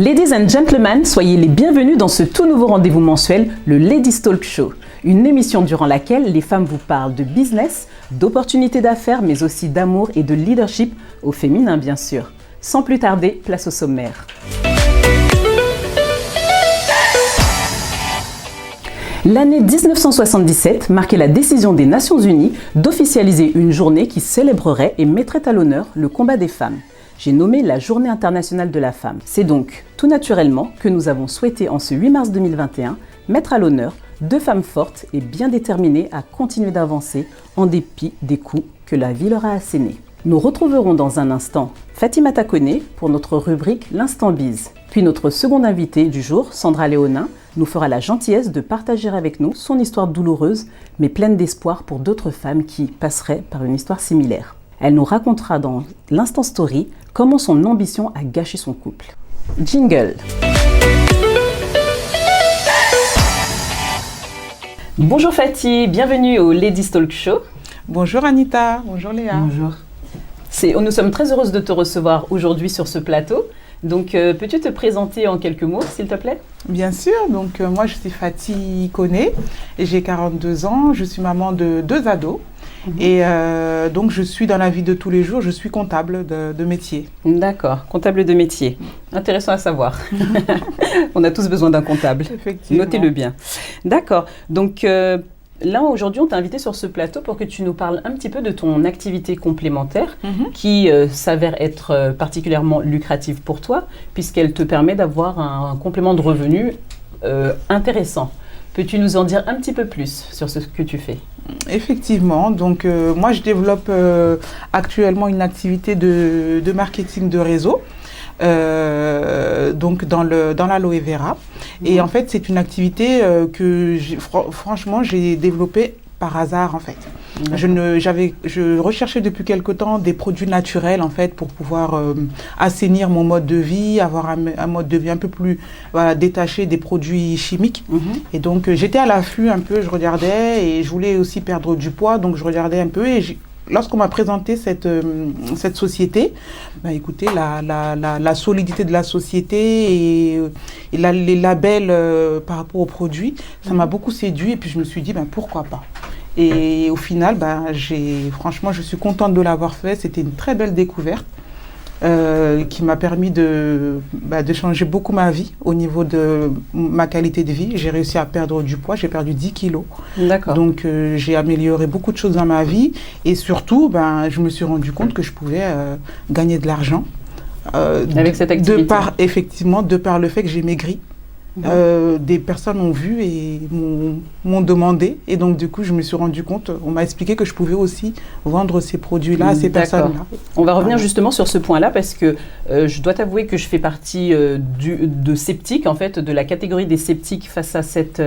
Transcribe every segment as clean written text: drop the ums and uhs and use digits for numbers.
Ladies and gentlemen, soyez les bienvenus dans ce tout nouveau rendez-vous mensuel, le Ladies Talk Show. Une émission durant laquelle les femmes vous parlent de business, d'opportunités d'affaires, mais aussi d'amour et de leadership, au féminin bien sûr. Sans plus tarder, place au sommaire. L'année 1977 marquait la décision des Nations Unies d'officialiser une journée qui célébrerait et mettrait à l'honneur le combat des femmes. J'ai nommé la Journée internationale de la femme. C'est donc tout naturellement que nous avons souhaité en ce 8 mars 2021 mettre à l'honneur deux femmes fortes et bien déterminées à continuer d'avancer en dépit des coups que la vie leur a assénés. Nous retrouverons dans un instant Fatimata Koné pour notre rubrique L'Instant Bise. Puis notre seconde invitée du jour, Sandra Léonin, nous fera la gentillesse de partager avec nous son histoire douloureuse mais pleine d'espoir pour d'autres femmes qui passeraient par une histoire similaire. Elle nous racontera dans l'Instant Story comment son ambition a gâché son couple. Jingle. Bonjour Fatih, bienvenue au Ladies Talk Show. Bonjour Anita, bonjour Léa. Bonjour. Nous sommes très heureuses de te recevoir aujourd'hui sur ce plateau. Donc, peux-tu te présenter en quelques mots, s'il te plaît ? Bien sûr, donc moi je suis Fatih Koné, et j'ai 42 ans, je suis maman de 2 ados. Et donc je suis dans la vie de tous les jours, je suis comptable de métier. D'accord, comptable de métier. Intéressant à savoir. On a tous besoin d'un comptable. Effectivement. Notez-le bien. D'accord, donc là aujourd'hui on t'a invité sur ce plateau pour que tu nous parles un petit peu de ton activité complémentaire qui s'avère être particulièrement lucrative pour toi puisqu'elle te permet d'avoir un complément de revenus intéressant. Peux-tu nous en dire un petit peu plus sur ce que tu fais ? Effectivement, donc moi je développe actuellement une activité de marketing de réseau, donc dans l'aloe vera. Et en fait c'est une activité que franchement j'ai développée par hasard en fait. Je recherchais depuis quelque temps des produits naturels en fait pour pouvoir assainir mon mode de vie, avoir un mode de vie un peu plus détaché des produits chimiques. Et donc j'étais à l'affût un peu, je regardais et je voulais aussi perdre du poids, donc je regardais un peu et lorsqu'on m'a présenté cette société, écoutez, la solidité de la société et les labels par rapport aux produits, ça m'a beaucoup séduit et puis je me suis dit pourquoi pas. Et au final, franchement, je suis contente de l'avoir fait. C'était une très belle découverte qui m'a permis de changer beaucoup ma vie au niveau de ma qualité de vie. J'ai réussi à perdre du poids, j'ai perdu 10 kilos. D'accord. Donc, j'ai amélioré beaucoup de choses dans ma vie. Et surtout, je me suis rendu compte que je pouvais gagner de l'argent. Avec cette activité. De par le fait que j'ai maigri. Des personnes ont vu et m'ont demandé et donc du coup je me suis rendu compte, on m'a expliqué que je pouvais aussi vendre ces produits-là à ces personnes-là. On va revenir justement sur ce point-là parce que je dois t'avouer que je fais partie de sceptiques, en fait, de la catégorie des sceptiques face à cette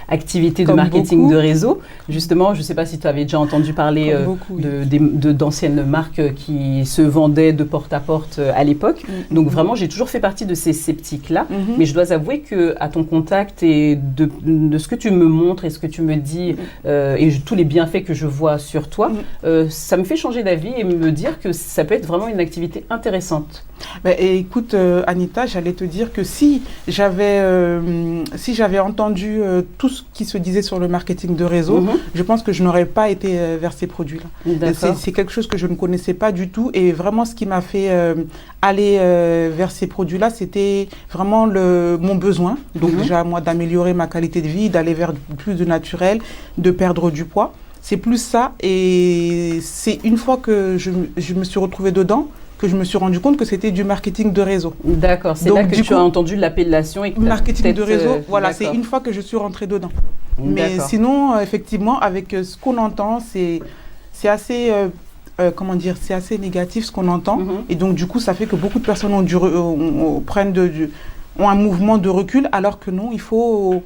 activité de marketing de réseau. Justement, je ne sais pas si tu avais déjà entendu parler d'anciennes marques qui se vendaient de porte à porte à l'époque. Donc vraiment, j'ai toujours fait partie de ces sceptiques-là, mais je dois avouer que à ton contact et de ce que tu me montres et ce que tu me dis et tous les bienfaits que je vois sur toi, ça me fait changer d'avis et me dire que ça peut être vraiment une activité intéressante. Écoute Anita, j'allais te dire que si j'avais entendu tout ce qui se disait sur le marketing de réseau, je pense que je n'aurais pas été vers ces produits-là. C'est quelque chose que je ne connaissais pas du tout et vraiment ce qui m'a fait aller vers ces produits-là, c'était vraiment mon besoin. Donc déjà moi d'améliorer ma qualité de vie, d'aller vers plus de naturel, de perdre du poids. C'est plus ça et c'est une fois que je me suis retrouvée dedans que je me suis rendu compte que c'était du marketing de réseau. D'accord, c'est là que tu as entendu l'appellation. Marketing de réseau, voilà, c'est une fois que je suis rentrée dedans. Mais sinon, effectivement, avec ce qu'on entend, c'est assez... c'est assez négatif ce qu'on entend. Et donc, du coup, ça fait que beaucoup de personnes ont un mouvement de recul, alors que non, il faut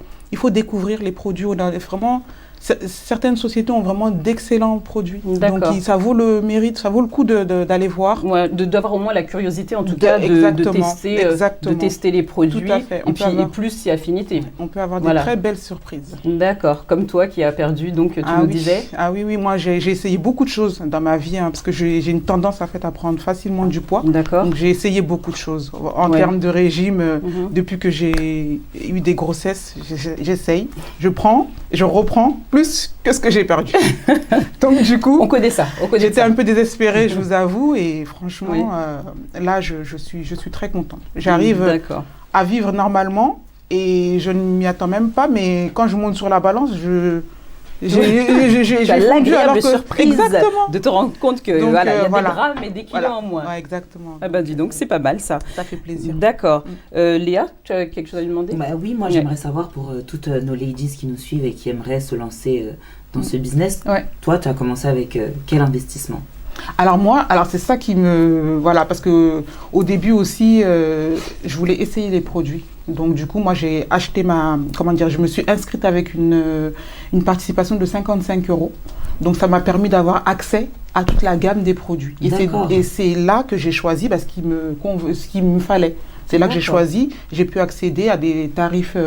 découvrir les produits. Vraiment, certaines sociétés ont vraiment d'excellents produits. D'accord. Donc, ça vaut le mérite, ça vaut le coup d'aller voir. Ouais, d'avoir au moins la curiosité, en tout cas, de tester les produits. Tout à fait. Et plus si affinité. On peut avoir des très belles surprises. D'accord. Comme toi qui as perdu, donc tu nous disais. Ah oui, moi j'ai essayé beaucoup de choses dans ma vie, parce que j'ai une tendance en fait à prendre facilement du poids. D'accord. Donc j'ai essayé beaucoup de choses. En termes de régime, depuis que j'ai eu des grossesses, j'essaye. Je prends, je reprends plus que ce que j'ai perdu. Donc du coup, on connaît ça. J'étais un peu désespérée, je vous avoue, et franchement, là je suis très contente. J'arrive à vivre normalement et je ne m'y attends même pas, mais quand je monte sur la balance, j'ai l'agréable surprise exactement. De te rendre compte que il y a des grammes et des kilos en moins. Ouais, exactement. Ah ben dis donc, c'est pas mal ça. Ça fait plaisir. D'accord. Léa, tu as quelque chose à lui demander? Oui, moi j'aimerais savoir pour toutes nos ladies qui nous suivent et qui aimeraient se lancer dans ce business. Toi, tu as commencé avec quel investissement? Alors c'est ça qui me... Voilà, parce que au début aussi, je voulais essayer les produits. Donc du coup, moi j'ai acheté je me suis inscrite avec une participation de 55 €. Donc ça m'a permis d'avoir accès à toute la gamme des produits. Et c'est là que j'ai choisi ce qu'il me fallait. C'est là que j'ai choisi. J'ai pu accéder à des tarifs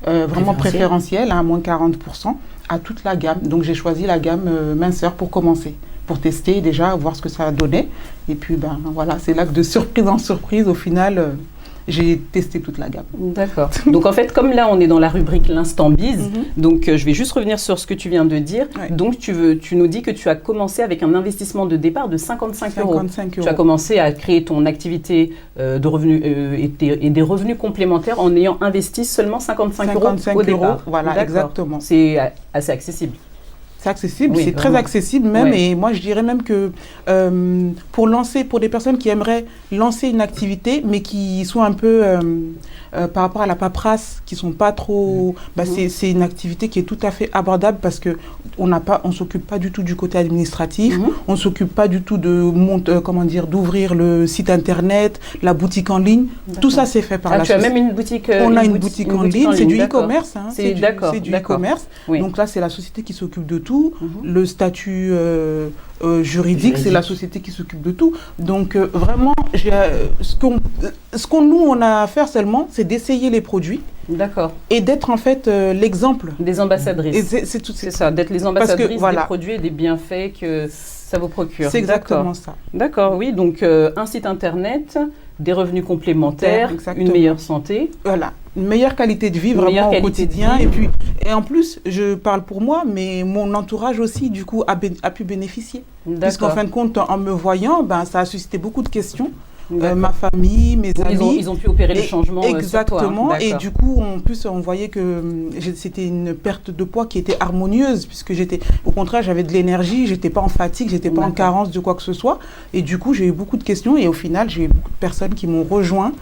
vraiment préférentiels, à moins 40%, à toute la gamme. Donc j'ai choisi la gamme minceur pour commencer, pour tester déjà, voir ce que ça donnait. Et puis voilà, c'est là que de surprise en surprise, au final, j'ai testé toute la gamme. D'accord. Donc en fait, comme là on est dans la rubrique l'instant bise, donc je vais juste revenir sur ce que tu viens de dire. Donc tu nous dis que tu as commencé avec un investissement de départ de 55 €. Tu as commencé à créer ton activité de revenus et des revenus complémentaires en ayant investi seulement 55 € au départ. Voilà, exactement. C'est assez accessible. C'est accessible, c'est très accessible même, et moi je dirais même que pour des personnes qui aimeraient lancer une activité mais qui sont un peu par rapport à la paperasse, qui sont pas trop, c'est une activité qui est tout à fait abordable parce que on s'occupe pas du tout du côté administratif, on s'occupe pas du tout d'ouvrir le site internet, la boutique en ligne, tout ça c'est fait par la société. Tu as même une boutique. On a une boutique en ligne, c'est du e-commerce, c'est du e-commerce. Oui. Donc là c'est la société qui s'occupe de tout. Le statut juridique, c'est la société qui s'occupe de tout. Donc vraiment, ce qu'on nous on a à faire seulement, c'est d'essayer les produits. D'accord. Et d'être en fait l'exemple. Des ambassadrices. C'est ça, d'être les ambassadrices des produits et des bienfaits que ça vous procure. C'est exactement ça. D'accord, oui. Donc un site internet, des revenus complémentaires, une meilleure santé. Voilà, une meilleure qualité de vie vraiment au quotidien. Et en plus, je parle pour moi, mais mon entourage aussi, du coup, a pu bénéficier. Puisqu'en fin de compte, en me voyant, ça a suscité beaucoup de questions. Ma famille, mes amis. Ils ont pu opérer le changement. Exactement. Sur toi, et du coup, en plus, on voyait que c'était une perte de poids qui était harmonieuse, puisque au contraire, j'avais de l'énergie, j'étais pas en fatigue, j'étais pas en carence de quoi que ce soit. Et du coup, j'ai eu beaucoup de questions et au final, j'ai eu beaucoup de personnes qui m'ont rejoint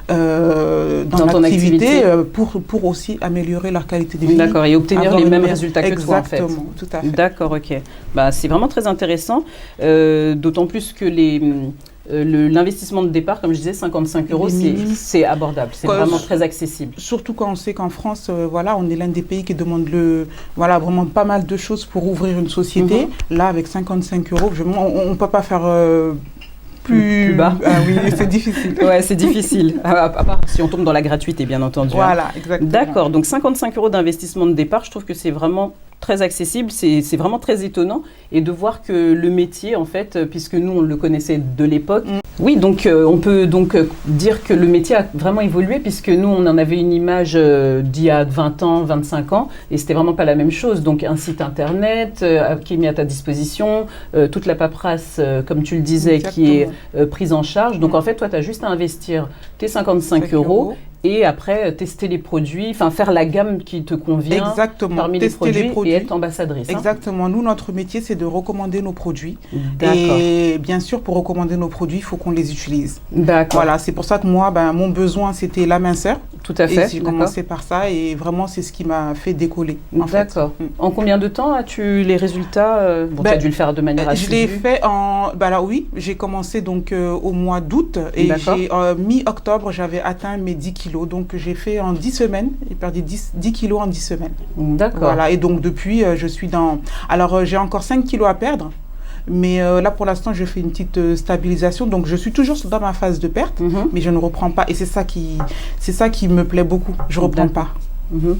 dans l'activité pour aussi améliorer leur qualité de vie. D'accord, et obtenir les mêmes résultats que toi, en fait. Exactement, tout à fait. D'accord, ok. C'est vraiment très intéressant, d'autant plus que l'investissement de départ, comme je disais, 55 €, c'est abordable, c'est vraiment très accessible. Surtout quand on sait qu'en France, on est l'un des pays qui demande vraiment pas mal de choses pour ouvrir une société. Là, avec 55 €, on ne peut pas faire plus bas. Ah oui, c'est difficile. Ouais, c'est difficile. À part si on tombe dans la gratuité, bien entendu. Voilà, exactement. D'accord, donc 55 € d'investissement de départ, je trouve que c'est vraiment très accessible, c'est vraiment très étonnant, et de voir que le métier, en fait, puisque nous on le connaissait de l'époque, oui, donc on peut donc dire que le métier a vraiment évolué, puisque nous on en avait une image d'il y a 20 ans, 25 ans, et c'était vraiment pas la même chose. Donc un site internet qui est mis à ta disposition, toute la paperasse, comme tu le disais, qui est prise en charge. Donc en fait, toi tu as juste à investir tes 55 € et après tester les produits, faire la gamme qui te convient parmi les produits et être ambassadrice. Exactement. Nous, notre métier, c'est de recommander nos produits. Et bien sûr, pour recommander nos produits, il faut qu'on les utilise. D'accord. Voilà, c'est pour ça que moi, mon besoin, c'était la minceur. Tout à fait. Et j'ai commencé par ça et vraiment, c'est ce qui m'a fait décoller. D'accord. En combien de temps as-tu les résultats? Tu as dû le faire de manière assidue. Je l'ai fait oui, j'ai commencé donc au mois d'août et mi-octobre, j'avais atteint mes 10 kilos. Donc, j'ai fait en 10 semaines, j'ai perdu 10 kilos en 10 semaines. D'accord. Voilà, et donc depuis, je suis dans... Alors, j'ai encore 5 kilos à perdre. Mais là, pour l'instant, je fais une petite stabilisation. Donc, je suis toujours dans ma phase de perte, mais je ne reprends pas. Et c'est ça qui me plaît beaucoup. Je ne reprends pas.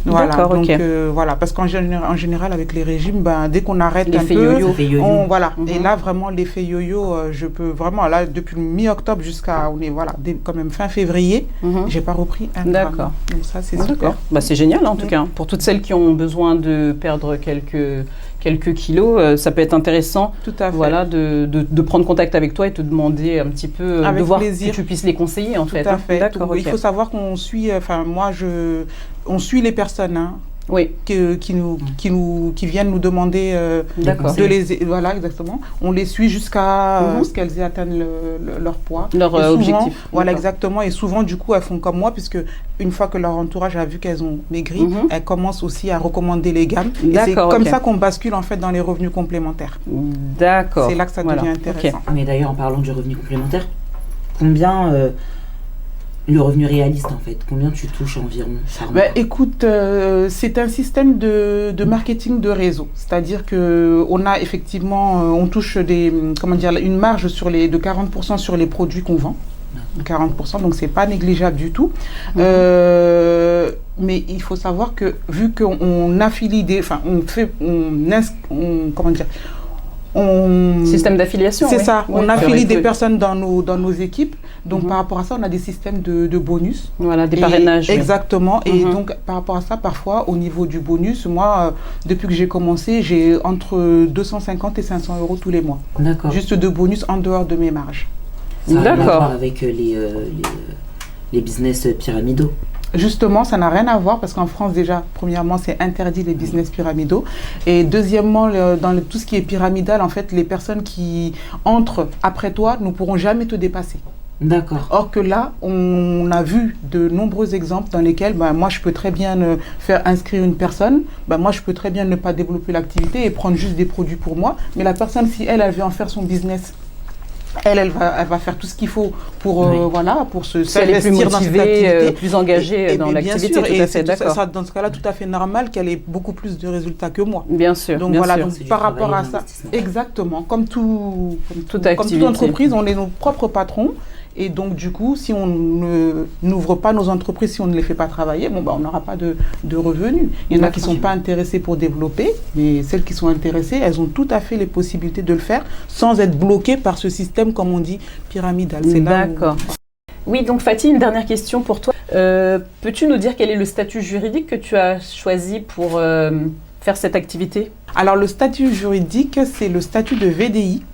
Voilà, donc voilà, parce qu'en général, avec les régimes, dès qu'on arrête l'effet un peu, yo-yo. Voilà. Et là, vraiment, l'effet yo-yo, je peux vraiment, là, depuis le mi-octobre jusqu'à, quand même fin février, j'ai pas repris un gramme. D'accord. Donc ça, c'est super. C'est génial, en tout cas. Pour toutes celles qui ont besoin de perdre quelques kilos, ça peut être intéressant. Tout à fait. Voilà, de prendre contact avec toi et te demander un petit peu, avec de voir plaisir. si tu puisses les conseiller, en fait. Tout à fait. D'accord, Il faut savoir qu'on suit, on suit les personnes qui viennent nous demander voilà, exactement. On les suit jusqu'à ce qu'elles aient atteint leur poids. Leur objectif. Voilà, exactement. Et souvent, du coup, elles font comme moi, puisque une fois que leur entourage a vu qu'elles ont maigri, elles commencent aussi à recommander les gammes. Et c'est comme ça qu'on bascule, en fait, dans les revenus complémentaires. D'accord. C'est là que ça devient intéressant. Mais d'ailleurs, en parlant du revenu complémentaire, combien... le revenu réaliste, en fait, combien tu touches environ par mois? Écoute, c'est un système de marketing de réseau. C'est-à-dire qu'on a effectivement, on touche une marge de 40% sur les produits qu'on vend. 40%, donc c'est pas négligeable du tout. Mais il faut savoir que vu qu'on affilie système d'affiliation. C'est ça, on affilie des personnes dans nos équipes. Donc, par rapport à ça, on a des systèmes de bonus. Voilà, des parrainages. Exactement. Et donc, par rapport à ça, parfois, au niveau du bonus, moi, depuis que j'ai commencé, j'ai entre 250 et 500 euros tous les mois. D'accord. Juste de bonus en dehors de mes marges. Ça a rien à voir avec les business pyramidaux. Justement, ça n'a rien à voir parce qu'en France, déjà, premièrement, c'est interdit les business pyramidaux. Et deuxièmement, dans tout ce qui est pyramidal, en fait, les personnes qui entrent après toi ne pourront jamais te dépasser. D'accord. Or que là, on a vu de nombreux exemples dans lesquels, moi, je peux très bien faire inscrire une personne. Moi, je peux très bien ne pas développer l'activité et prendre juste des produits pour moi. Mais la personne, si elle veut en faire son business, elle va faire tout ce qu'il faut pour pour s'investir dans cette activité, plus engagée dans l'activité. Tout à fait, d'accord. Dans ce cas-là, tout à fait normal qu'elle ait beaucoup plus de résultats que moi. Bien sûr. Donc bien sûr. Donc par rapport à ça, exactement, comme toute activité. entreprise, on est nos propres patrons. Et donc, du coup, si on n'ouvre pas nos entreprises, si on ne les fait pas travailler, on n'aura pas de revenus. Il y en a qui ne sont pas intéressés pour développer, mais celles qui sont intéressées, elles ont tout à fait les possibilités de le faire sans être bloquées par ce système, comme on dit, pyramidal. D'accord. Oui, donc Fatih, une dernière question pour toi. Peux-tu nous dire quel est le statut juridique que tu as choisi pour faire cette activité? Alors, le statut juridique, c'est le statut de VDI.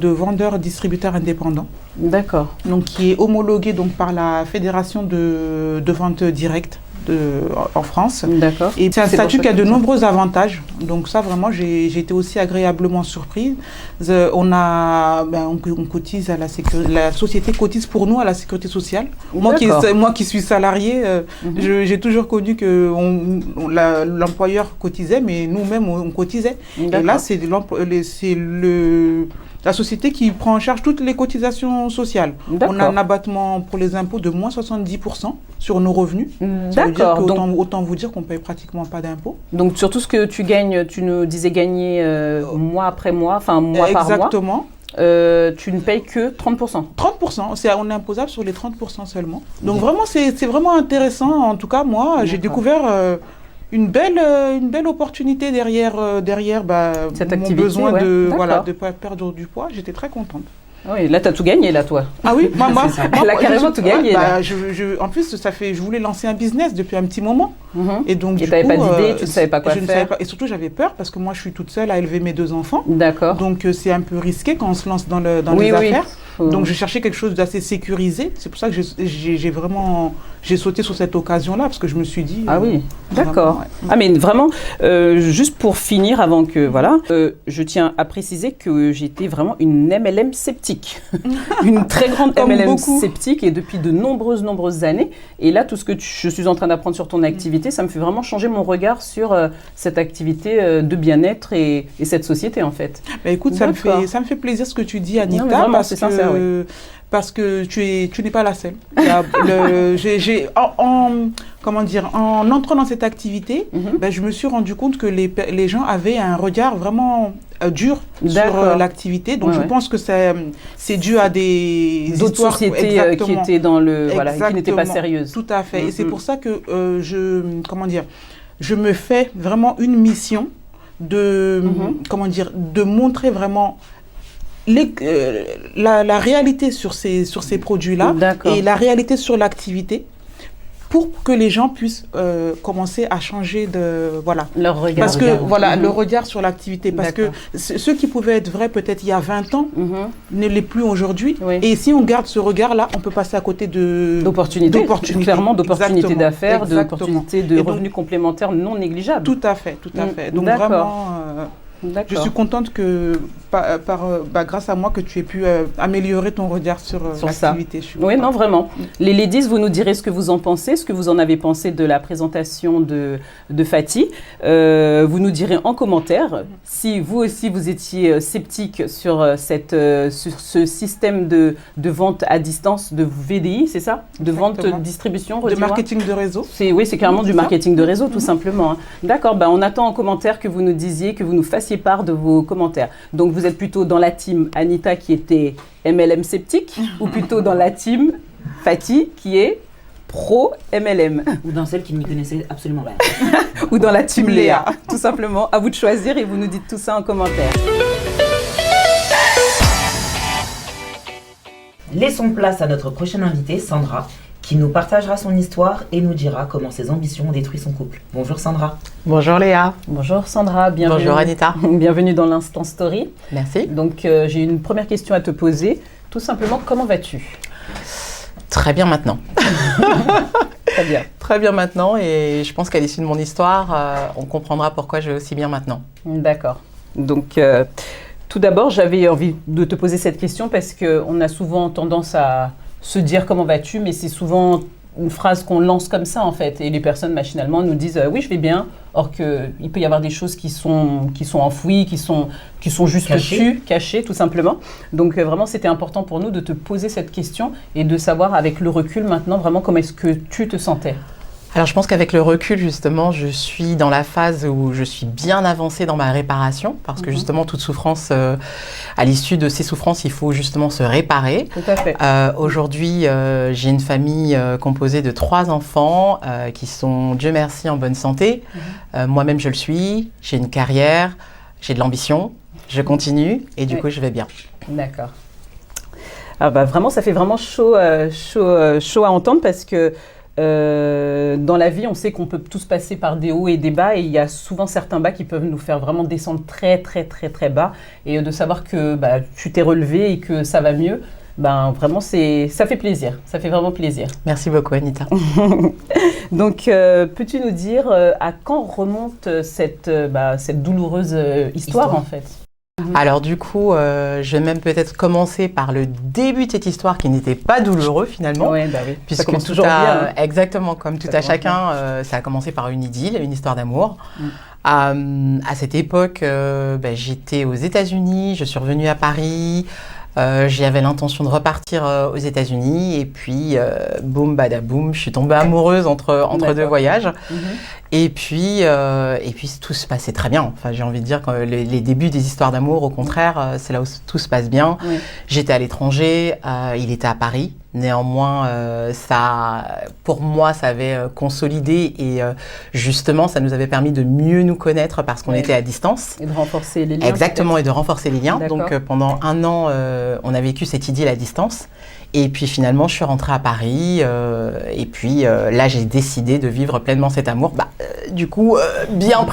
De vendeur-distributeur indépendant. D'accord. Donc, qui est homologué par la Fédération de vente directe en France. D'accord. Et c'est un statut qui a de nombreux avantages. Donc ça, vraiment, j'ai été aussi agréablement surprise. On cotise à la sécurité. La société cotise pour nous à la sécurité sociale. Moi qui suis salariée, j'ai toujours connu que l'employeur cotisait, mais nous-mêmes, on cotisait. Et là, c'est la société qui prend en charge toutes les cotisations sociales. On a un abattement pour les impôts de moins 70% sur nos revenus. D'accord. Autant vous dire qu'on ne paye pratiquement pas d'impôts. Donc, sur tout ce que tu gagnes, tu nous disais gagner mois après mois, enfin mois par mois. Exactement. Tu ne payes que 30%. 30%, on est imposable sur les 30% seulement. Donc vraiment, c'est vraiment intéressant. En tout cas, moi, j'ai découvert une belle opportunité derrière cette mon besoin de ne pas perdre du poids. J'étais très contente. Oui, là, tu as tout gagné, là, toi. Ah oui, moi elle a carrément tout gagné. En plus, je voulais lancer un business depuis un petit moment. Et donc, tu n'avais pas d'idée, tu ne savais pas quoi faire. Savais pas, et surtout, j'avais peur parce que moi, je suis toute seule à élever mes 2 enfants. D'accord. Donc, c'est un peu risqué quand on se lance dans les affaires. Donc, je cherchais quelque chose d'assez sécurisé. C'est pour ça que j'ai vraiment j'ai sauté sur cette occasion-là parce que je me suis dit... Ah oui, d'accord. Ah mais vraiment, juste pour finir, avant que... Voilà, je tiens à préciser que j'étais vraiment une MLM sceptique. Une très grande MLM sceptique et depuis de nombreuses années. Et là, tout ce que je suis en train d'apprendre sur ton activité, ça me fait vraiment changer mon regard sur cette activité de bien-être et cette société en fait. Bah, écoute, ça me fait plaisir ce que tu dis, Anita, non, vraiment, c'est sincère, oui. Parce que tu n'es pas la seule. Comment dire, en entrant dans cette activité, ben, je me suis rendu compte que les gens avaient un regard vraiment dur sur l'activité. Donc je pense que c'est dû à d'autres sociétés qui étaient dans le qui n'étaient pas sérieuses. Tout à fait. Et c'est pour ça que je me fais vraiment une mission de de montrer vraiment la réalité sur ces produits-là et la réalité sur l'activité pour que les gens puissent commencer à changer leur regard. Parce que le regard sur l'activité. Parce que ce qui pouvait être vrai peut-être il y a 20 ans ne l'est plus aujourd'hui. Oui. Et si on garde ce regard-là, on peut passer à côté d'opportunités. Clairement, d'opportunités d'affaires, d'opportunités de revenus complémentaires non négligeables. Tout à fait, tout à fait. Donc vraiment... je suis contente que, grâce à moi, que tu aies pu améliorer ton regard sur l'activité. Oui, non, vraiment. Les ladies, vous nous direz ce que vous en pensez, ce que vous en avez pensé de la présentation de Fatih. Vous nous direz en commentaire si vous aussi vous étiez sceptique sur ce système de vente à distance de VDI, c'est ça? De vente, distribution, de marketing de réseau. Oui, c'est carrément du marketing de réseau, tout simplement. Hein. D'accord, on attend en commentaire que vous nous disiez, que vous nous fassiez part de vos commentaires. Donc vous êtes plutôt dans la team Anita qui était MLM sceptique ou plutôt dans la team Fatih qui est pro MLM. Ou dans celle qui n'y connaissait absolument rien. Ou dans la team Léa. Tout simplement, à vous de choisir et vous nous dites tout ça en commentaire. Laissons place à notre prochaine invitée, Sandra, qui nous partagera son histoire et nous dira comment ses ambitions ont détruit son couple. Bonjour Sandra. Bonjour Léa. Bonjour Sandra, bienvenue. Bonjour Anita. Bienvenue dans l'Instant Story. Merci. Donc j'ai une première question à te poser. Tout simplement, comment vas-tu? Très bien maintenant. Très bien. Très bien maintenant et je pense qu'à l'issue de mon histoire, on comprendra pourquoi je vais aussi bien maintenant. D'accord. Donc tout d'abord, j'avais envie de te poser cette question parce qu'on a souvent tendance à se dire comment vas-tu, mais c'est souvent une phrase qu'on lance comme ça en fait, et les personnes machinalement nous disent oui je vais bien, or qu'il peut y avoir des choses qui sont enfouies, qui sont juste cachées tout simplement. Donc vraiment c'était important pour nous de te poser cette question et de savoir avec le recul maintenant vraiment comment est-ce que tu te sentais. Alors je pense qu'avec le recul justement, je suis dans la phase où je suis bien avancée dans ma réparation parce que justement toute souffrance, à l'issue de ces souffrances, il faut justement se réparer. Tout à fait. Aujourd'hui, j'ai une famille composée de 3 enfants qui sont, Dieu merci, en bonne santé. Moi-même je le suis, j'ai une carrière, j'ai de l'ambition, je continue et du coup je vais bien. D'accord. Ah vraiment, ça fait vraiment chaud à entendre parce que dans la vie, on sait qu'on peut tous passer par des hauts et des bas et il y a souvent certains bas qui peuvent nous faire vraiment descendre très bas et de savoir que tu t'es relevé et que ça va mieux, vraiment ça fait plaisir, ça fait vraiment plaisir. Merci beaucoup Anita. Donc peux-tu nous dire à quand remonte cette douloureuse histoire en fait? Alors du coup, je vais même peut-être commencer par le début de cette histoire qui n'était pas douloureux finalement. Oui, puisque ça commence toujours bien. Exactement, comme tout à chacun, ça a commencé par une idylle, une histoire d'amour. À cette époque, j'étais aux États-Unis, je suis revenue à Paris. J'avais l'intention de repartir aux États-Unis et puis boum badaboum, je suis tombée amoureuse entre 2 voyages. Et puis tout se passait très bien. Enfin, j'ai envie de dire que les débuts des histoires d'amour, au contraire, c'est là où tout se passe bien. Oui. J'étais à l'étranger, il était à Paris. Néanmoins, pour moi, ça avait consolidé et justement, ça nous avait permis de mieux nous connaître parce qu'on était à distance. Et de renforcer les liens. Exactement, et de renforcer les liens. Donc pendant 1 an, on a vécu cette idylle à distance. Et puis finalement, je suis rentrée à Paris et puis là, j'ai décidé de vivre pleinement cet amour. Du coup, bien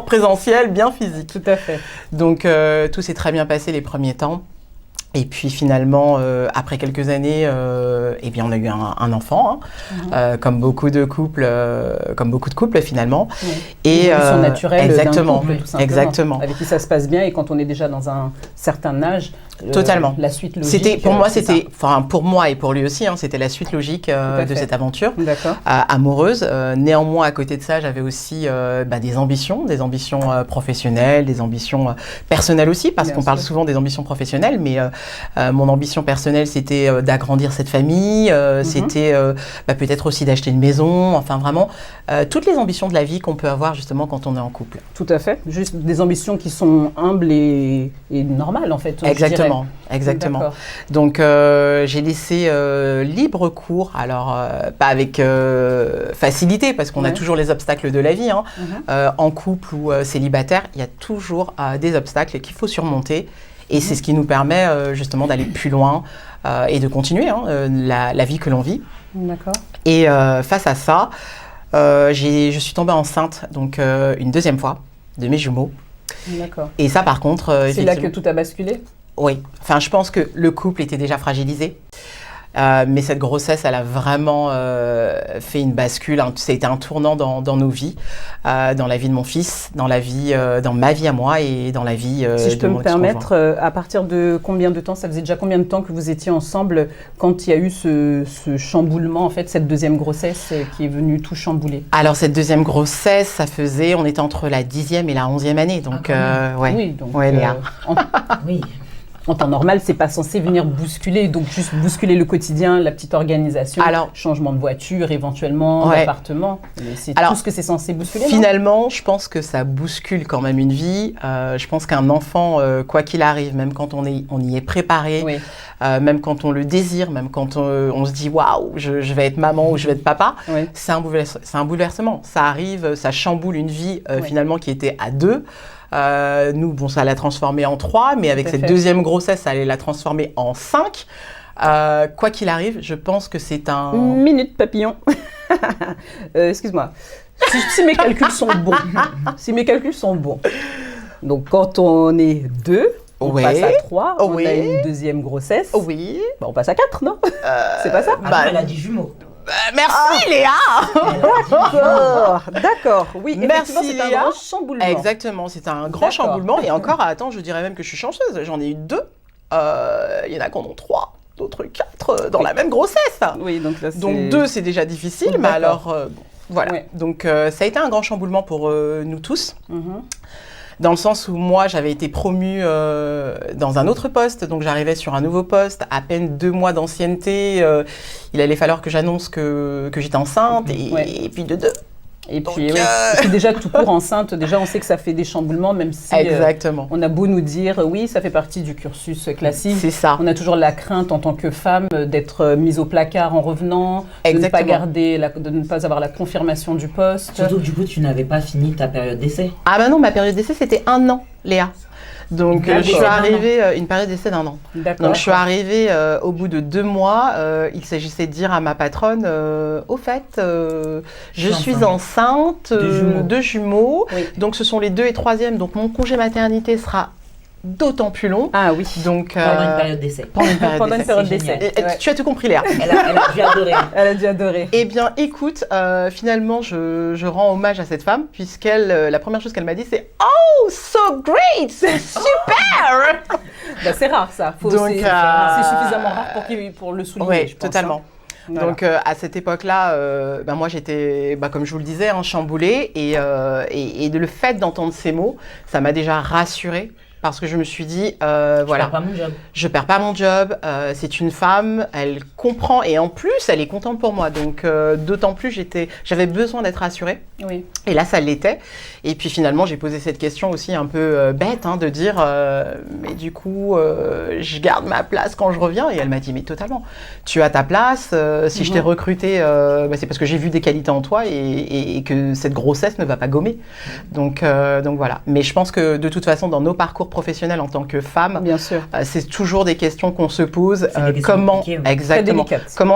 présentiel, bien physique. Tout à fait. Donc tout s'est très bien passé les premiers temps. Et puis finalement, après quelques années, eh bien, on a eu un enfant, comme beaucoup de couples finalement. Oui. Et l'évolution naturelle exactement, d'un couple, tout simplement, exactement. avec qui ça se passe bien, et quand on est déjà dans un certain âge, totalement. La suite logique. C'était pour moi, pour moi et pour lui aussi, c'était la suite logique de cette aventure amoureuse. Néanmoins, à côté de ça, j'avais aussi des ambitions professionnelles, des ambitions personnelles aussi, parce qu'on parle souvent des ambitions professionnelles, mais mon ambition personnelle, c'était d'agrandir cette famille, c'était peut-être aussi d'acheter une maison, enfin vraiment toutes les ambitions de la vie qu'on peut avoir justement quand on est en couple. Tout à fait, juste des ambitions qui sont humbles et normales en fait. Exactement. Donc j'ai laissé libre cours, alors pas avec facilité, parce qu'on a toujours les obstacles de la vie, en couple ou célibataire, il y a toujours des obstacles qu'il faut surmonter. Et c'est ce qui nous permet justement d'aller plus loin et de continuer la vie que l'on vit. D'accord. Et face à ça, je suis tombée enceinte donc une deuxième fois de mes jumeaux. D'accord. Et ça, par contre, c'est là que tout a basculé? Oui. Enfin, je pense que le couple était déjà fragilisé. Mais cette grossesse, elle a vraiment fait une bascule. Ça a été un tournant dans nos vies, dans la vie de mon fils, dans ma vie à moi et dans la vie de mon ex-conjoint. Si je peux me permettre, à partir de combien de temps, ça faisait déjà combien de temps que vous étiez ensemble quand il y a eu ce chamboulement, en fait, cette deuxième grossesse qui est venue tout chambouler? Alors, cette deuxième grossesse, on était entre la 10e et la 11e année. Donc, oui, donc, Léa. Oui. En temps normal, c'est pas censé venir bousculer, donc juste bousculer le quotidien, la petite organisation, changement de voiture, éventuellement, d'appartement. C'est tout ce que c'est censé bousculer. Finalement, je pense que ça bouscule quand même une vie. Je pense qu'un enfant, quoi qu'il arrive, même quand on y est préparé, même quand on le désire, même quand on se dit waouh, je vais être maman ou je vais être papa, c'est un bouleversement. Ça arrive, ça chamboule une vie finalement qui était à deux. Nous, ça l'a transformée en 3, mais avec cette deuxième grossesse, ça allait la transformer en 5. Quoi qu'il arrive, je pense que c'est un... Minute papillon. Excuse-moi. Si mes calculs sont bons. Donc, quand on est 2, on passe à 3, on a une deuxième grossesse. Oui. On passe à 4, non? C'est pas ça? Elle a dit jumeaux. Merci Léa. D'accord, oui, merci Léa. C'est un grand chamboulement. Exactement, c'est un grand chamboulement. Et encore, je dirais même que je suis chanceuse. J'en ai eu 2. Il y en a qui en ont 3, d'autres 4 dans la même grossesse. Oui, donc là, donc 2, c'est déjà difficile, mais alors, voilà. Oui. Donc ça a été un grand chamboulement pour nous tous. Dans le sens où moi, j'avais été promue dans un autre poste, donc j'arrivais sur un nouveau poste, à peine 2 mois d'ancienneté, il allait falloir que j'annonce que j'étais enceinte, et puis de 2. Et puis, puis déjà, tout court enceinte, déjà on sait que ça fait des chamboulements, même si on a beau nous dire, oui, ça fait partie du cursus classique. C'est ça. On a toujours la crainte en tant que femme d'être mise au placard en revenant, de ne pas de ne pas avoir la confirmation du poste. Surtout que du coup, tu n'avais pas fini ta période d'essai. Ah bah non, ma période d'essai, c'était 1 an, Léa. Donc je suis arrivée, une période d'essai d'1 an. Donc je suis arrivée au bout de 2 mois, il s'agissait de dire à ma patronne, au fait, je suis enceinte de jumeaux, donc ce sont les 2 et 3e, donc mon congé maternité sera d'autant plus long. Ah oui. Donc, pendant une période d'essai. Pendant une période d'essai. Tu as tout compris, Léa. Elle a dû adorer. Elle a dû adorer. Eh bien, écoute, finalement, je rends hommage à cette femme, puisqu'elle, la première chose qu'elle m'a dit, c'est « Oh, so great! C'est super !» C'est rare, ça. C'est suffisamment rare pour le souligner, oui, je pense. Totalement. Voilà. Donc, à cette époque-là, moi, j'étais, comme je vous le disais, chamboulée. Et le fait d'entendre ces mots, ça m'a déjà rassurée. Parce que je me suis dit, voilà, je perds pas mon job, c'est une femme, elle comprend et en plus, elle est contente pour moi. Donc, d'autant plus, j'avais besoin d'être rassurée. Oui. Et là, ça l'était. Et puis finalement, j'ai posé cette question aussi un peu bête, de dire, mais du coup, je garde ma place quand je reviens. Et elle m'a dit, mais totalement, tu as ta place. Si je t'ai recrutée, c'est parce que j'ai vu des qualités en toi et que cette grossesse ne va pas gommer. Donc voilà. Mais je pense que de toute façon, dans nos parcours professionnels en tant que femme, bien sûr, c'est toujours des questions qu'on se pose. Comment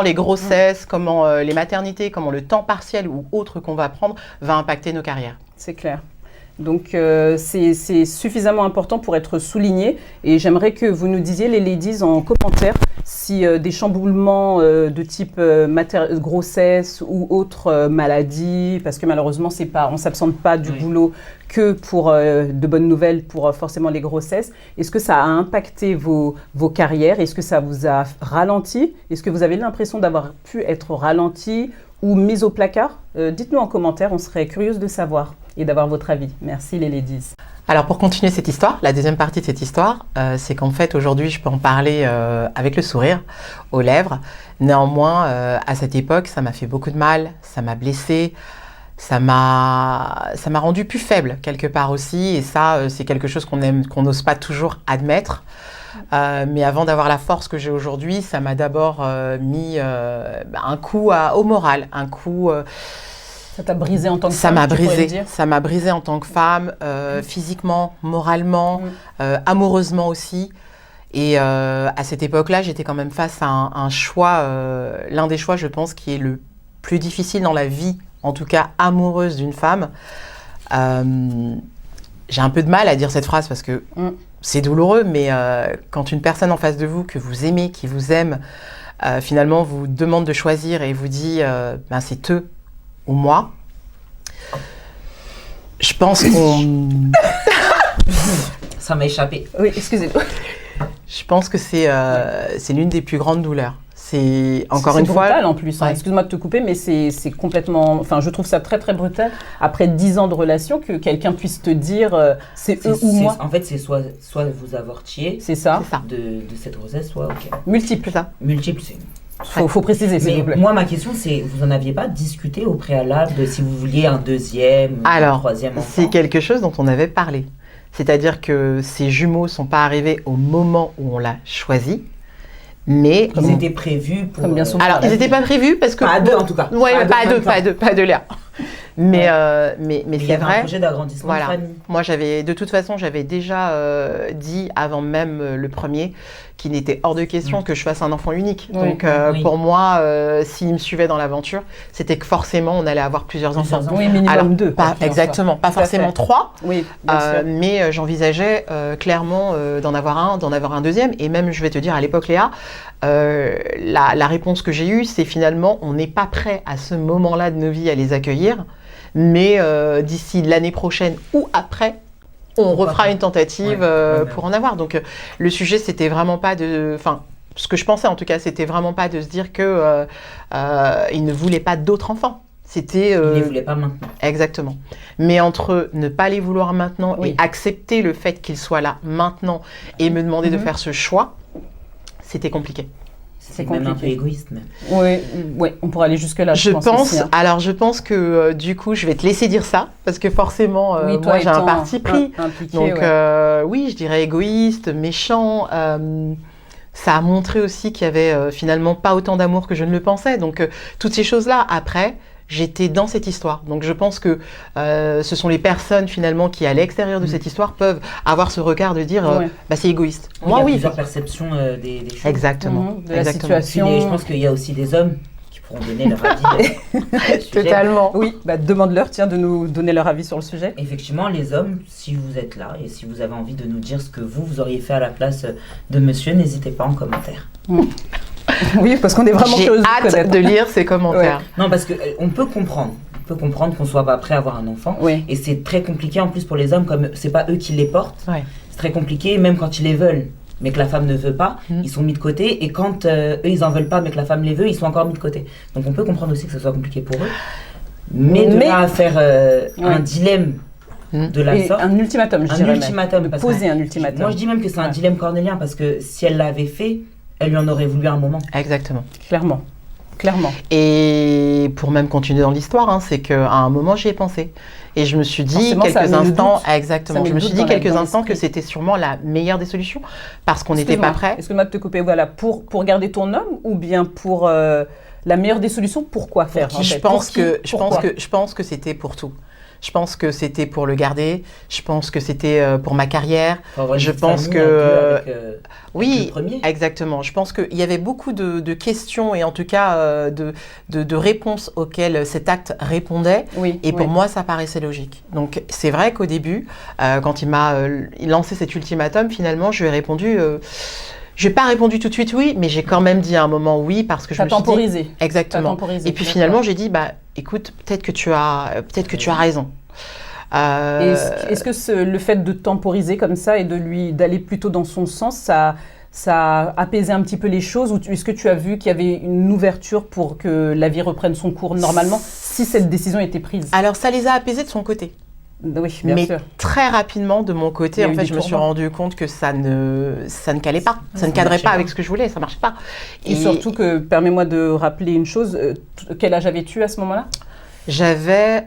les grossesses, comment les maternités, comment le temps partiel ou autre qu'on va prendre va impacter nos carrières. C'est clair. Donc, c'est suffisamment important pour être souligné. Et j'aimerais que vous nous disiez, les ladies, en commentaire, si des chamboulements de type grossesse ou autre maladie, parce que malheureusement, on ne s'absente pas du boulot que pour de bonnes nouvelles, pour forcément les grossesses. Est-ce que ça a impacté vos carrières? Est-ce que ça vous a ralenti? Est-ce que vous avez l'impression d'avoir pu être ralenti ou mis au placard? Dites-nous en commentaire, on serait curieuse de savoir et d'avoir votre avis. Merci les ladies. Alors pour continuer cette histoire, la deuxième partie de cette histoire, c'est qu'en fait aujourd'hui je peux en parler avec le sourire aux lèvres. Néanmoins, à cette époque, ça m'a fait beaucoup de mal, ça m'a blessée, ça m'a rendu plus faible quelque part aussi. Et ça, c'est quelque chose qu'on n'ose pas toujours admettre. Mais avant d'avoir la force que j'ai aujourd'hui, ça m'a d'abord mis un coup au moral, un coup... Ça t'a brisé en tant que femme, ça m'a brisé en tant que femme, physiquement, moralement, amoureusement aussi. Et à cette époque-là, j'étais quand même face à un choix, l'un des choix, je pense, qui est le plus difficile dans la vie, en tout cas amoureuse d'une femme. J'ai un peu de mal à dire cette phrase parce que c'est douloureux, mais quand une personne en face de vous, que vous aimez, qui vous aime, finalement vous demande de choisir et vous dit c'est eux ou moi, je pense qu'on... Ça m'a échappé. Oui, excusez-moi. Je pense que c'est l'une des plus grandes douleurs. C'est encore une fois... C'est brutal en plus, excuse-moi de te couper, mais c'est complètement... Enfin, je trouve ça très très brutal, après 10 ans de relation, que quelqu'un puisse te dire c'est eux ou moi. En fait, c'est soit vous avortiez de cette grossesse, soit... Multiple, ça. Multiple, c'est... Faut préciser, s'il vous plaît. Moi, ma question, c'est, vous n'en aviez pas discuté au préalable de si vous vouliez un deuxième ou un troisième enfant? C'est quelque chose dont on avait parlé. C'est-à-dire que ces jumeaux ne sont pas arrivés au moment où on l'a choisi, mais... Ils étaient prévus pour... Comme bien souvent. Alors, ils n'étaient pas prévus parce que... Pas à deux, en tout cas. Oui, pas deux, Léa. Mais c'est vrai. Un projet d'agrandissement de famille. Moi, de toute façon, j'avais déjà dit avant même le premier qu'il n'était hors de question que je fasse un enfant unique. Donc, pour moi, s'il me suivait dans l'aventure, c'était que forcément, on allait avoir plusieurs enfants. Oui, minimum 2. Exactement, pas forcément 3. Oui, mais j'envisageais clairement d'en avoir un deuxième. Et même, je vais te dire, à l'époque, Léa, la réponse que j'ai eue, c'est finalement, on n'est pas prêt à ce moment-là de nos vies à les accueillir. Mais d'ici l'année prochaine ou après, on refera une tentative pour en avoir. Donc le sujet, c'était vraiment pas de... Enfin, ce que je pensais en tout cas, c'était vraiment pas de se dire que il ne voulait pas d'autres enfants. C'était... Il ne les voulait pas maintenant. Exactement. Mais entre ne pas les vouloir maintenant et accepter le fait qu'ils soient là maintenant et me demander de faire ce choix, c'était compliqué. C'est même un peu égoïste. Même. Oui, on pourrait aller jusque-là. Je pense aussi, alors je pense que du coup, je vais te laisser dire ça, parce que forcément, moi j'ai un parti pris. Impliqué, donc oui, je dirais égoïste, méchant. Ça a montré aussi qu'il y avait finalement pas autant d'amour que je ne le pensais. Donc toutes ces choses-là, après, j'étais dans cette histoire. Donc je pense que ce sont les personnes finalement qui, à l'extérieur de cette histoire, peuvent avoir ce regard de dire c'est égoïste. Moi, il y a plusieurs perceptions des choses. Exactement. De la situation. Je pense qu'il y a aussi des hommes qui pourront donner leur avis. Totalement. Oui, demande-leur, de nous donner leur avis sur le sujet. Effectivement, les hommes, si vous êtes là et si vous avez envie de nous dire ce que vous auriez fait à la place de monsieur, n'hésitez pas en commentaire. Oui, parce qu'on est vraiment curieux de lire ces commentaires. Non, parce qu'on peut comprendre. On peut comprendre qu'on soit pas prêt à avoir un enfant. Et c'est très compliqué en plus pour les hommes, comme c'est pas eux qui les portent. C'est très compliqué, même quand ils les veulent, mais que la femme ne veut pas, ils sont mis de côté. Et quand eux, ils en veulent pas, mais que la femme les veut, ils sont encore mis de côté. Donc on peut comprendre aussi que ce soit compliqué pour eux. Mais de là à faire un dilemme de la sorte. Un ultimatum, je dirais. Poser un ultimatum. Moi, je dis même que c'est un dilemme cornélien, parce que si elle l'avait fait, elle lui en aurait voulu un moment. Exactement. Clairement. Et pour même continuer dans l'histoire, c'est qu'à un moment, j'y ai pensé. Et je me suis dit quelques instants, je me suis dit quelques instants que c'était sûrement la meilleure des solutions, parce qu'on n'était pas prêt. Excuse-moi de te couper, pour garder ton homme ou bien pour la meilleure des solutions. Pourquoi faire en fait? Je pense que c'était pour tout. Je pense que c'était pour le garder. Je pense que c'était pour ma carrière. Je pense que oui, exactement. Je pense qu'il y avait beaucoup de questions et en tout cas de réponses auxquelles cet acte répondait. Oui, et pour moi, ça paraissait logique. Donc c'est vrai qu'au début, quand il m'a lancé cet ultimatum, finalement, je lui ai répondu. Je n'ai pas répondu tout de suite oui, mais j'ai quand même dit à un moment oui parce que je me suis temporisé. Exactement. Et puis finalement, j'ai dit écoute, peut-être que tu as raison. Est-ce que le fait de temporiser comme ça et d'aller plutôt dans son sens, ça a apaisé un petit peu les choses, ou est-ce que tu as vu qu'il y avait une ouverture pour que la vie reprenne son cours normalement si cette décision était prise? Alors ça les a apaisés de son côté. Oui, bien sûr. Très rapidement, de mon côté, en fait, je me suis rendu compte que ça ne calait pas. Ça ne cadrait pas avec ce que je voulais, ça ne marchait pas. Et surtout que, permets-moi de rappeler une chose, quel âge avais-tu à ce moment-là? J'avais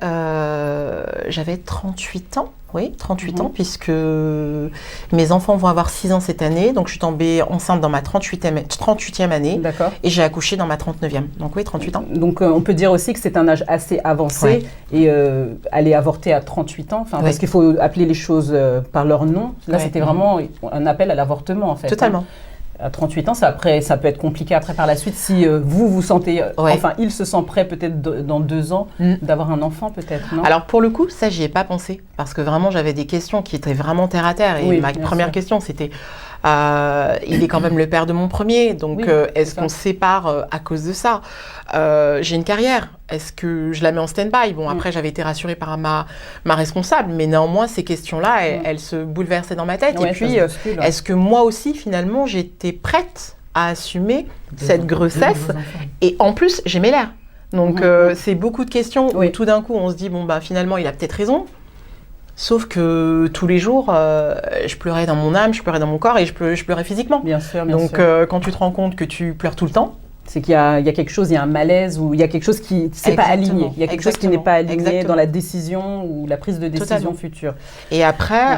38 ans. Oui, 38 ans, puisque mes enfants vont avoir 6 ans cette année. Donc, je suis tombée enceinte dans ma 38e année. D'accord. Et j'ai accouché dans ma 39e. Donc, oui, 38 ans. Donc, on peut dire aussi que c'est un âge assez avancé. Ouais. Et aller avorter à 38 ans, parce qu'il faut appeler les choses par leur nom. Là, c'était vraiment un appel à l'avortement, en fait. Totalement. À 38 ans, ça peut être compliqué après par la suite si vous sentez, enfin il se sent prêt peut-être dans 2 ans d'avoir un enfant peut-être, non? Alors pour le coup, ça j'y ai pas pensé parce que vraiment j'avais des questions qui étaient vraiment terre à terre et ma première question c'était il est quand même le père de mon premier, donc est-ce qu'on se sépare à cause de ça? J'ai une carrière, est-ce que je la mets en stand-by? Bon, après, j'avais été rassurée par ma responsable, mais néanmoins, ces questions-là, elles se bouleversaient dans ma tête. Et puis, est-ce que moi aussi, finalement, j'étais prête à assumer cette grossesse? Et en plus, j'aimais l'air. Donc, c'est beaucoup de questions où tout d'un coup, on se dit, bon, finalement, il a peut-être raison. Sauf que tous les jours, je pleurais dans mon âme, je pleurais dans mon corps et je pleurais physiquement. Bien sûr, Donc, quand tu te rends compte que tu pleures tout le temps, c'est qu'il y a quelque chose, il y a un malaise ou il y a quelque chose qui n'est pas aligné. Il y a quelque chose qui n'est pas aligné dans la décision ou la prise de décision future. Et après,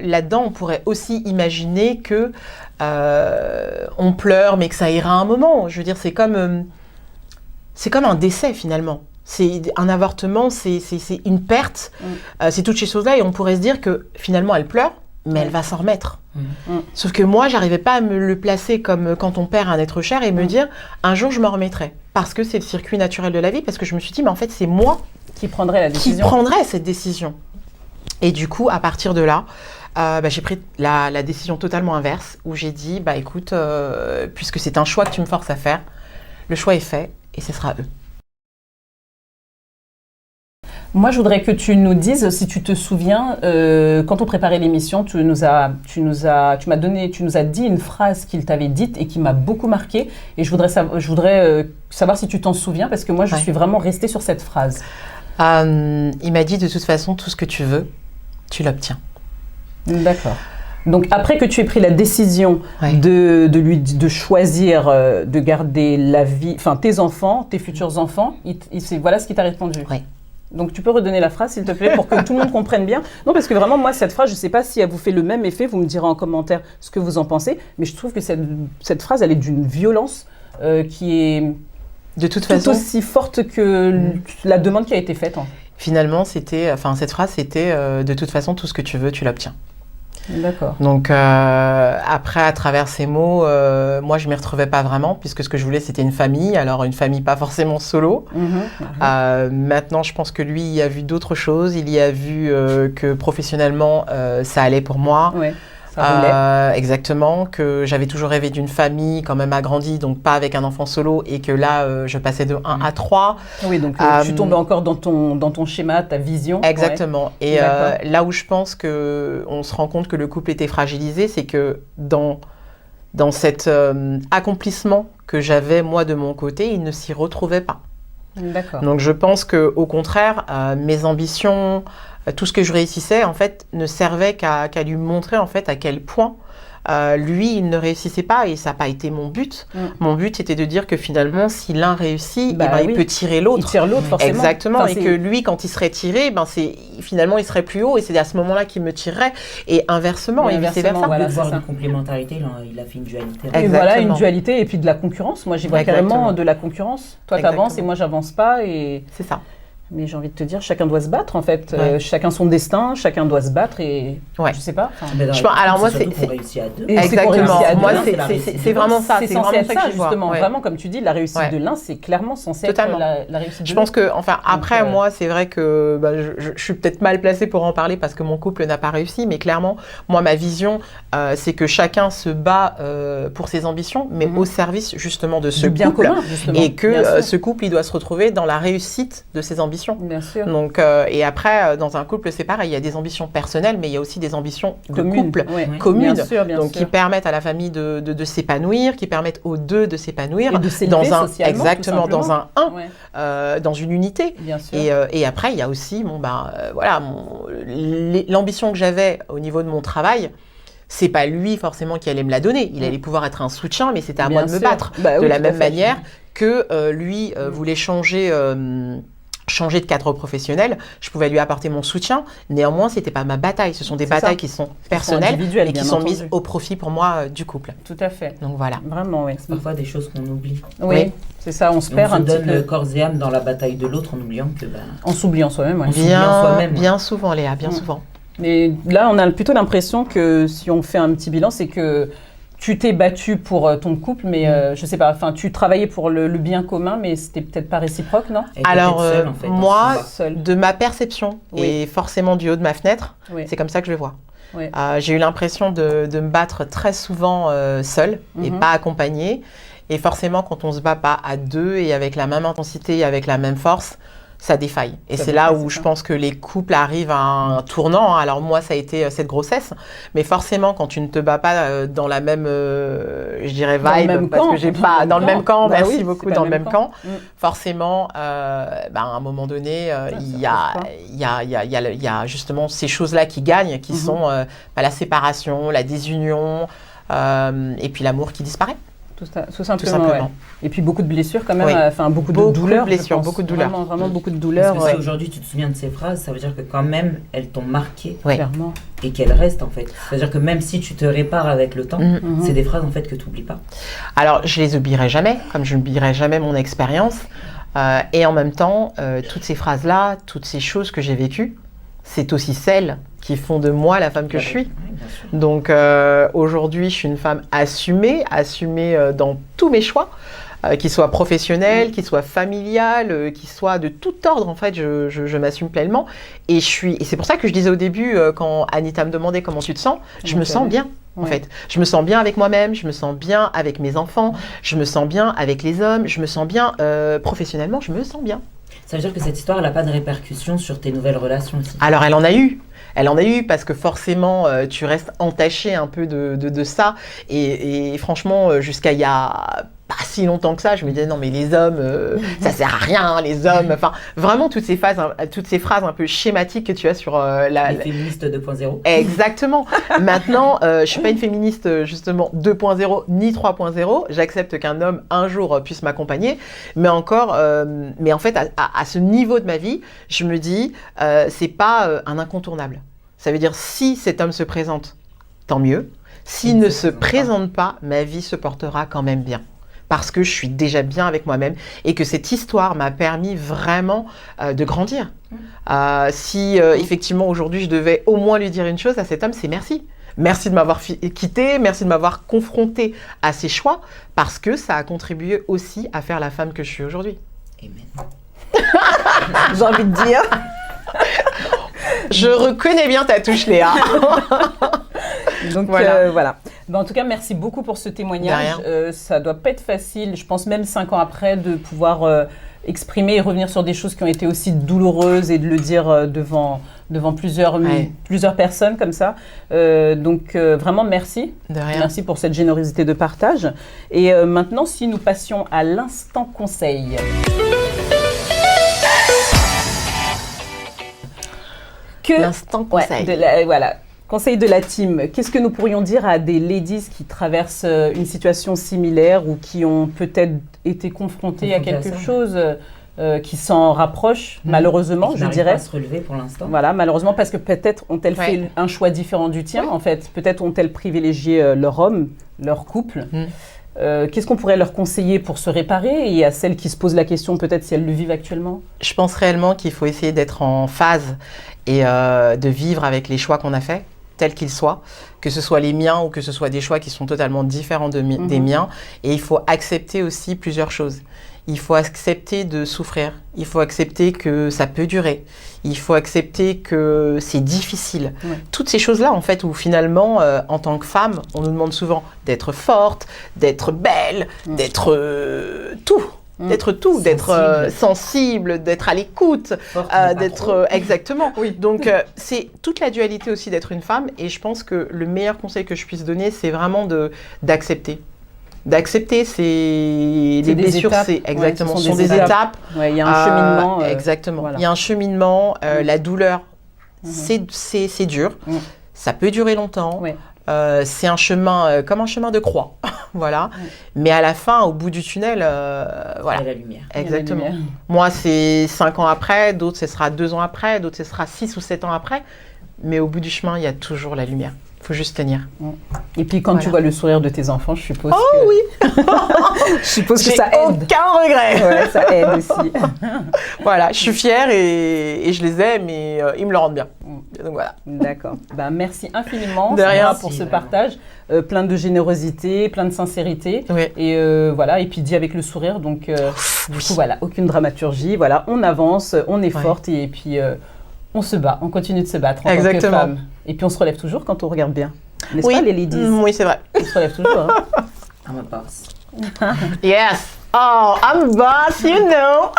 là-dedans, on pourrait aussi imaginer que on pleure, mais que ça ira un moment. Je veux dire, c'est comme un décès finalement. C'est un avortement, c'est une perte. C'est toutes ces choses-là et on pourrait se dire que finalement, elle pleure, mais elle va s'en remettre. Sauf que moi, j'arrivais pas à me le placer comme quand on perd un être cher et me dire un jour je me remettrai parce que c'est le circuit naturel de la vie, parce que je me suis dit mais en fait c'est moi qui prendrais la décision, qui prendrais cette décision. Et du coup à partir de là j'ai pris la décision totalement inverse où j'ai dit écoute puisque c'est un choix que tu me forces à faire, le choix est fait et ce sera eux. Moi, je voudrais que tu nous dises, si tu te souviens, quand on préparait l'émission, tu nous as dit une phrase qu'il t'avait dite et qui m'a beaucoup marquée. Et je voudrais savoir si tu t'en souviens, parce que moi, je suis vraiment restée sur cette phrase. Il m'a dit, de toute façon, tout ce que tu veux, tu l'obtiens. D'accord. Donc, après que tu aies pris la décision de choisir de garder la vie, enfin tes enfants, tes futurs enfants, voilà ce qu'il t'a répondu. Oui. Donc, tu peux redonner la phrase, s'il te plaît, pour que tout le monde comprenne bien. Non, parce que vraiment, moi, cette phrase, je ne sais pas si elle vous fait le même effet. Vous me direz en commentaire ce que vous en pensez. Mais je trouve que cette phrase, elle est d'une violence qui est de toute façon aussi forte que la demande qui a été faite. Finalement, cette phrase, c'était de toute façon, tout ce que tu veux, tu l'obtiens. D'accord. Donc après, à travers ces mots, moi je m'y retrouvais pas vraiment puisque ce que je voulais c'était une famille, alors une famille pas forcément solo. Maintenant je pense que lui il a vu d'autres choses, il y a vu que professionnellement ça allait pour moi. Ouais. Ça roulait. Exactement, que j'avais toujours rêvé d'une famille quand même agrandie, donc pas avec un enfant solo, et que là, je passais de 1 à 3. Oui, donc tu tombais encore dans ton schéma, ta vision. Exactement. Et là où je pense qu'on se rend compte que le couple était fragilisé, c'est que dans cet accomplissement que j'avais moi de mon côté, il ne s'y retrouvait pas. D'accord. Donc je pense qu'au contraire, mes ambitions, tout ce que je réussissais en fait ne servait qu'à lui montrer en fait à quel point lui, il ne réussissait pas et ça n'a pas été mon but. Mon but, c'était de dire que finalement, si l'un réussit, il peut tirer l'autre. Il tire l'autre, forcément. Exactement. Enfin, et que lui, quand il serait tiré, finalement, il serait plus haut et c'est à ce moment-là qu'il me tirerait. Et inversement, et vice-versa. Voilà, voir une complémentarité, il a fait une dualité. Et voilà, une dualité et puis de la concurrence. Moi, j'y vois carrément de la concurrence. Toi, tu avances et moi, j'avance pas. Et... C'est ça. Mais j'ai envie de te dire, chacun doit se battre en fait. Chacun son destin, chacun doit se battre et je sais pas. Alors moi, c'est réussi à deux. Exactement. Moi, c'est vraiment ça. C'est censé être ça justement. Vraiment, comme tu dis, la réussite de l'un, c'est clairement censé être la réussite de l'autre. Je pense que, après, moi, c'est vrai que je suis peut-être mal placée pour en parler parce que mon couple n'a pas réussi, mais clairement, moi, ma vision, c'est que chacun se bat pour ses ambitions, mais au service justement de ce couple, et que ce couple, il doit se retrouver dans la réussite de ses ambitions. Bien sûr. Donc, et après, dans un couple, c'est pareil, il y a des ambitions personnelles, mais il y a aussi des ambitions de couple communes, qui permettent à la famille de s'épanouir, qui permettent aux deux de s'épanouir, et de s'élever socialement, exactement, dans dans une unité. Bien sûr. Et après, il y a aussi l'ambition que j'avais au niveau de mon travail. C'est pas lui forcément qui allait me la donner. Il allait pouvoir être un soutien, mais c'était à moi de me battre. De la même manière que lui voulait changer de cadre professionnel, je pouvais lui apporter mon soutien. Néanmoins, c'était pas ma bataille. Ce sont des batailles qui sont personnelles et qui sont mises au profit pour moi du couple. Tout à fait. Donc voilà. Vraiment, oui. C'est parfois des choses qu'on oublie. Oui. C'est ça, on se perd un petit peu. On se donne corps et âme dans la bataille de l'autre en oubliant que... En s'oubliant soi-même, Bien souvent, Léa, bien souvent. Mais là, on a plutôt l'impression que si on fait un petit bilan, c'est que tu t'es battu pour ton couple, mais je sais pas, tu travaillais pour le bien commun, mais c'était peut-être pas réciproque, non? Alors, moi, de ma perception, et forcément du haut de ma fenêtre, c'est comme ça que je le vois. J'ai eu l'impression de me battre très souvent seule et pas accompagnée. Et forcément, quand on se bat pas à deux et avec la même intensité et avec la même force, ça défaille. Et c'est là où je pense que les couples arrivent à un tournant. Alors moi, ça a été cette grossesse. Mais forcément, quand tu ne te bats pas dans la même, je dirais, vibe, parce que j'ai pas... Dans le même camp, merci beaucoup, dans le même camp. Forcément, à un moment donné, il y a justement ces choses-là qui gagnent, qui sont la séparation, la désunion, et puis l'amour qui disparaît. Tout simplement. Ouais. Et puis beaucoup de blessures quand même, beaucoup de douleurs. Beaucoup de douleurs. Vraiment beaucoup de douleurs. Parce que si aujourd'hui tu te souviens de ces phrases, ça veut dire que quand même elles t'ont marqué, clairement. Et qu'elles restent en fait. C'est-à-dire que même si tu te répares avec le temps, c'est des phrases en fait que tu n'oublies pas. Alors je les oublierai jamais, comme je n'oublierai jamais mon expérience. Et en même temps, toutes ces phrases-là, toutes ces choses que j'ai vécues, c'est aussi celles qui font de moi la femme que je suis. Donc aujourd'hui, je suis une femme assumée dans tous mes choix, qu'ils soient professionnels, qu'ils soient familiales, qu'ils soient de tout ordre. En fait, je m'assume pleinement. Et c'est pour ça que je disais au début, quand Anita me demandait comment tu te sens, je me sens bien. En fait, je me sens bien avec moi-même, je me sens bien avec mes enfants, je me sens bien avec les hommes, je me sens bien professionnellement, je me sens bien. Ça veut dire que cette histoire n'a pas de répercussions sur tes nouvelles relations aussi? Alors, elle en a eu. Elle en a eu parce que forcément, tu restes entaché un peu de ça. Et franchement, jusqu'à il y a pas si longtemps que ça, je me disais non mais les hommes, ça sert à rien, les hommes. Enfin, vraiment toutes ces phrases un peu schématiques que tu as sur les féministes 2.0. Exactement. Maintenant, je suis pas une féministe justement 2.0 ni 3.0. J'accepte qu'un homme un jour puisse m'accompagner, mais encore, mais en fait à ce niveau de ma vie, je me dis c'est pas un incontournable. Ça veut dire si cet homme se présente, tant mieux. S'il ne se présente pas, ma vie se portera quand même bien. Parce que je suis déjà bien avec moi-même et que cette histoire m'a permis vraiment de grandir. Si effectivement aujourd'hui je devais au moins lui dire une chose à cet homme, c'est merci. Merci de m'avoir quitté, merci de m'avoir confronté à ses choix parce que ça a contribué aussi à faire la femme que je suis aujourd'hui. Amen. J'ai envie de dire. Je reconnais bien ta touche, Léa. Donc voilà. En tout cas, merci beaucoup pour ce témoignage. Ça doit pas être facile, je pense même 5 ans après, de pouvoir exprimer et revenir sur des choses qui ont été aussi douloureuses et de le dire devant plusieurs personnes comme ça. Donc vraiment merci. De rien. Merci pour cette générosité de partage. Et maintenant, si nous passions à l'instant conseil. L'instant conseil. Conseil de la team, qu'est-ce que nous pourrions dire à des ladies qui traversent une situation similaire ou qui ont peut-être été confrontées à quelque chose qui s'en rapprochent, malheureusement, je dirais. Pas à se relever pour l'instant. Voilà, malheureusement, parce que peut-être ont-elles fait un choix différent du tien, en fait. Peut-être ont-elles privilégié leur homme, leur couple. Qu'est-ce qu'on pourrait leur conseiller pour se réparer et à celles qui se posent la question, peut-être si elles le vivent actuellement? Je pense réellement qu'il faut essayer d'être en phase et de vivre avec les choix qu'on a faits, tels qu'ils soient, que ce soit les miens ou que ce soit des choix qui sont totalement différents des miens. Et il faut accepter aussi plusieurs choses. Il faut accepter de souffrir, il faut accepter que ça peut durer, il faut accepter que c'est difficile. Toutes ces choses-là, en fait, où finalement, en tant que femme, on nous demande souvent d'être forte, d'être belle, d'être tout. D'être sensible, d'être à l'écoute, d'être exactement. Donc c'est toute la dualité aussi d'être une femme, et je pense que le meilleur conseil que je puisse donner, c'est vraiment d'accepter. D'accepter, les blessures, c'est exactement, ce sont des étapes. Il y a un cheminement. Exactement. Voilà. Il y a un cheminement. La douleur, c'est dur. Ça peut durer longtemps. C'est un chemin comme un chemin de croix, voilà. Mais à la fin, au bout du tunnel, voilà. Il y a la lumière. Exactement. Moi, c'est 5 ans après, d'autres, ce sera 2 ans après, d'autres, ce sera 6 ou 7 ans après. Mais au bout du chemin, il y a toujours la lumière. Il faut juste tenir. Et puis quand tu vois le sourire de tes enfants, je suppose que... Oh oui. Je suppose que ça aide. Aucun regret. Ouais, ça aide aussi. Voilà, je suis fière et je les aime et ils me le rendent bien. Donc voilà. D'accord. Merci infiniment. De rien. Pour ce partage. Plein de générosité, plein de sincérité. Et voilà, et puis dit avec le sourire. Donc du coup, voilà, aucune dramaturgie. Voilà, on avance, on est forte et puis... on se bat, on continue de se battre en tant que femme. Et puis on se relève toujours quand on regarde bien. N'est-ce pas, les ladies? Oui, c'est vrai. On se relève toujours. Hein. I'm a boss. Yes. Oh, I'm a boss, you know.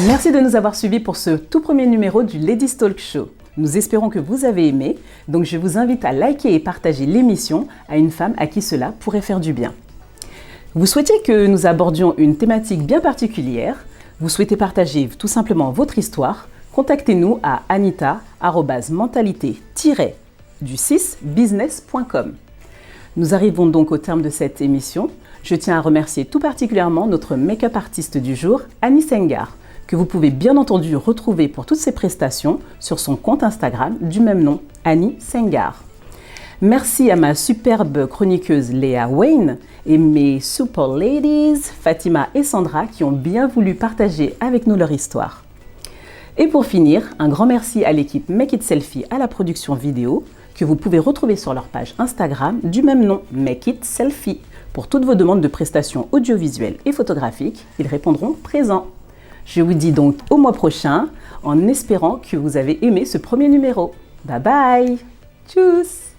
Merci de nous avoir suivis pour ce tout premier numéro du Ladies Talk Show. Nous espérons que vous avez aimé. Donc je vous invite à liker et partager l'émission à une femme à qui cela pourrait faire du bien. Vous souhaitiez que nous abordions une thématique bien particulière? Vous souhaitez partager tout simplement votre histoire? Contactez-nous à anita@mentalité-du6business.com. Nous arrivons donc au terme de cette émission. Je tiens à remercier tout particulièrement notre make-up artiste du jour, Annie Sengar, que vous pouvez bien entendu retrouver pour toutes ses prestations sur son compte Instagram du même nom, Annie Sengar. Merci à ma superbe chroniqueuse Léa Wayne et mes super ladies Fatima et Sandra qui ont bien voulu partager avec nous leur histoire. Et pour finir, un grand merci à l'équipe Make It Selfie à la production vidéo que vous pouvez retrouver sur leur page Instagram du même nom, Make It Selfie. Pour toutes vos demandes de prestations audiovisuelles et photographiques, ils répondront présents. Je vous dis donc au mois prochain en espérant que vous avez aimé ce premier numéro. Bye bye! Tchuss!